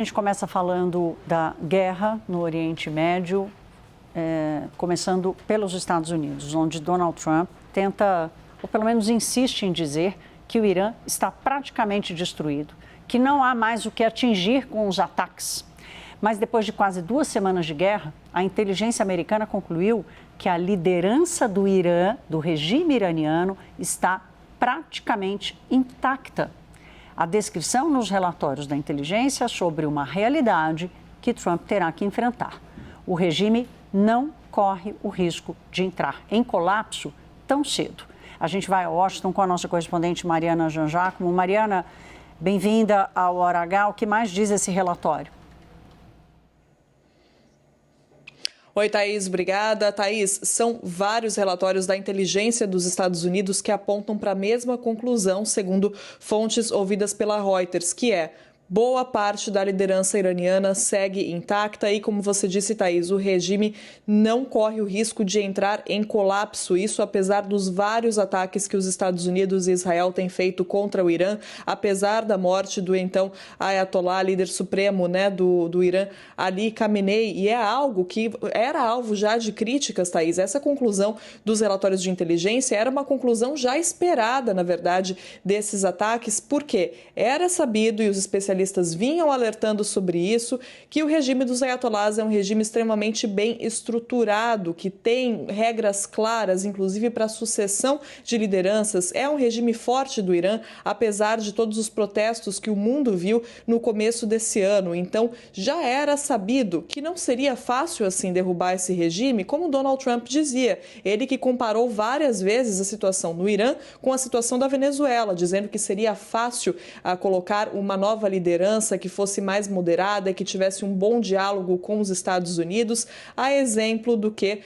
A gente começa falando da guerra no Oriente Médio, começando pelos Estados Unidos, onde Donald Trump tenta, ou pelo menos insiste em dizer, que o Irã está praticamente destruído, que não há mais o que atingir com os ataques. Mas depois de quase 2 semanas de guerra, a inteligência americana concluiu que a liderança do Irã, do regime iraniano, está praticamente intacta. A descrição nos relatórios da inteligência sobre uma realidade que Trump terá que enfrentar. O regime não corre o risco de entrar em colapso tão cedo. A gente vai a Washington com a nossa correspondente Mariana Jangiacomo. Mariana, bem-vinda ao Hora H. O que mais diz esse relatório? Oi, Thaís, obrigada. Thaís, são vários relatórios da inteligência dos Estados Unidos que apontam para a mesma conclusão, segundo fontes ouvidas pela Reuters, que é: boa parte da liderança iraniana segue intacta e, como você disse, Thaís, o regime não corre o risco de entrar em colapso. Isso apesar dos vários ataques que os Estados Unidos e Israel têm feito contra o Irã, apesar da morte do então Ayatollah, líder supremo, do Irã, Ali Khamenei. E é algo que era alvo já de críticas, Thaís. Essa conclusão dos relatórios de inteligência era uma conclusão já esperada, na verdade, desses ataques, porque era sabido, e os especialistas vinham alertando sobre isso, que o regime dos ayatollahs é um regime extremamente bem estruturado, que tem regras claras, inclusive para a sucessão de lideranças. É um regime forte do Irã, apesar de todos os protestos que o mundo viu no começo desse ano. Então, já era sabido que não seria fácil assim derrubar esse regime, como Donald Trump dizia. Ele que comparou várias vezes a situação no Irã com a situação da Venezuela, dizendo que seria fácil colocar uma nova liderança que fosse mais moderada, que tivesse um bom diálogo com os Estados Unidos, a exemplo do que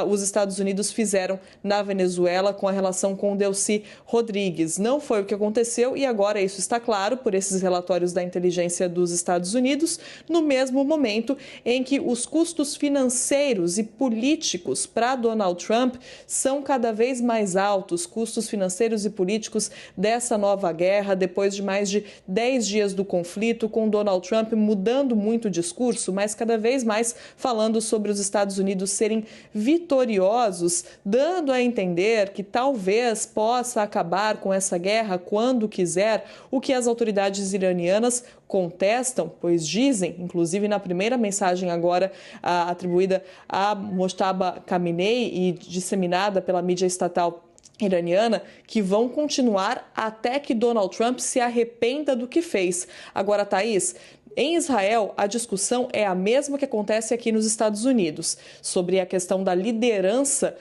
os Estados Unidos fizeram na Venezuela com a relação com Delcy Rodrigues. Não foi o que aconteceu e agora isso está claro por esses relatórios da inteligência dos Estados Unidos, no mesmo momento em que os custos financeiros e políticos para Donald Trump são cada vez mais altos, custos financeiros e políticos dessa nova guerra, depois de mais de 10 dias do conflito, com Donald Trump mudando muito o discurso, mas cada vez mais falando sobre os Estados Unidos serem vitoriosos, dando a entender que talvez possa acabar com essa guerra quando quiser, o que as autoridades iranianas contestam, pois dizem, inclusive na primeira mensagem agora atribuída a Mojtaba Khamenei e disseminada pela mídia estatal iraniana, que vão continuar até que Donald Trump se arrependa do que fez. Agora, Thaís, em Israel, a discussão é a mesma que acontece aqui nos Estados Unidos, sobre a questão da liderança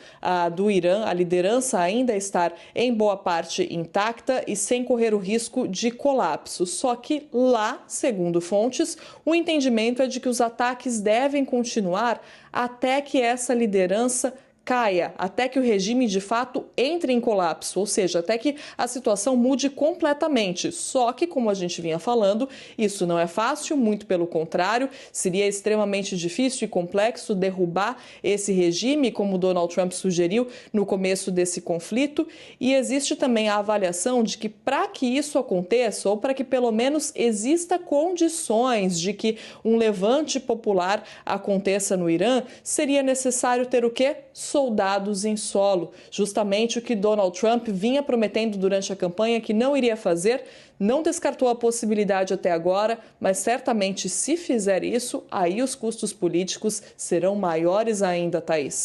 do Irã, a liderança ainda estar em boa parte intacta e sem correr o risco de colapso. Só que lá, segundo fontes, o entendimento é de que os ataques devem continuar até que essa liderança caia, até que o regime de fato entre em colapso, ou seja, até que a situação mude completamente. Só que, como a gente vinha falando, isso não é fácil, muito pelo contrário, seria extremamente difícil e complexo derrubar esse regime, como Donald Trump sugeriu no começo desse conflito, e existe também a avaliação de que para que isso aconteça, ou para que pelo menos exista condições de que um levante popular aconteça no Irã, seria necessário ter o quê? Soldados em solo, justamente o que Donald Trump vinha prometendo durante a campanha que não iria fazer, não descartou a possibilidade até agora, mas certamente se fizer isso, aí os custos políticos serão maiores ainda, Thaís.